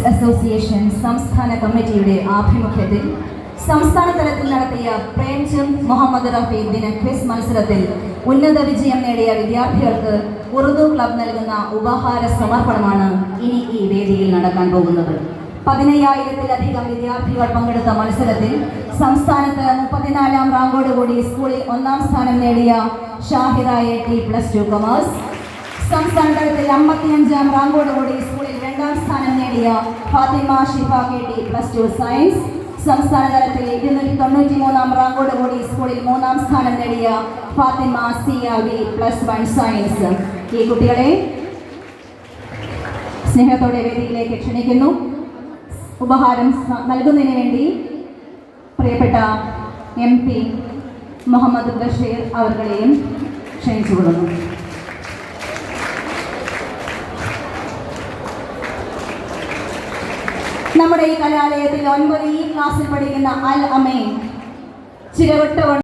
Teachers association സംസ്ഥാന കമ്മിറ്റിയുടെ ആഭിമുഖ്യത്തിൽ സംസ്ഥാന തലത്തിൽ നടത്തിയ പ്രേംചന്ദ് മുഹമ്മദ് റഫി ദിന ക്വിസ് മത്സരത്തിൽ ഉന്നത വിജയം നേടിയ വിദ്യാർത്ഥികൾക്ക് ഉറുദു ക്ലബ് നൽകുന്ന ഉപഹാര സമർപ്പണമാണ് ഇനി ഈ വേദിയിൽ നടക്കാൻ പോകുന്നത്. 15,000-ലധികം വിദ്യാർത്ഥികൾ പങ്കെടുത്ത മത്സരത്തിൽ സംസ്ഥാനത്ത് 34ാം റാങ്കോടുകൂടി സ്കൂളിൽ 1ാം സ്ഥാനം നേടിയ ഷാഹിറ AT +2 കൊമേഴ്സ്, സംസ്ഥാന തലത്തിൽ 55ാം റാങ്കോടുകൂടി സ്കൂളിൽ 2ാം സ്ഥാനം നേടിയ ഫാത്തിമ ഷിഫ KT +2 സയൻസ്, സംസ്ഥാന തലത്തിൽ 293ാം റാങ്കോടുകൂടി സ്കൂളിൽ 3ാം സ്ഥാനം നേടിയ ഫാത്തിമ CRV +1 സയൻസ്. ഈ കുട്ടികളെ സ്നേഹത്തോടെ വേദിയിലേക്ക് ക്ഷണിക്കുന്നു. ഉപഹാരം നൽകുന്നതിന് വേണ്ടി പ്രിയപ്പെട്ട MP മുഹമ്മദ് ബഷീർ അവർകളെയും ക്ഷണിച്ചുകൊള്ളുന്നു. നമ്മുടെ ഈ കലാലയത്തിൽ 9 ക്ലാസ്സിൽ പഠിക്കുന്ന അൽ അമീൻ ചിരവട്ട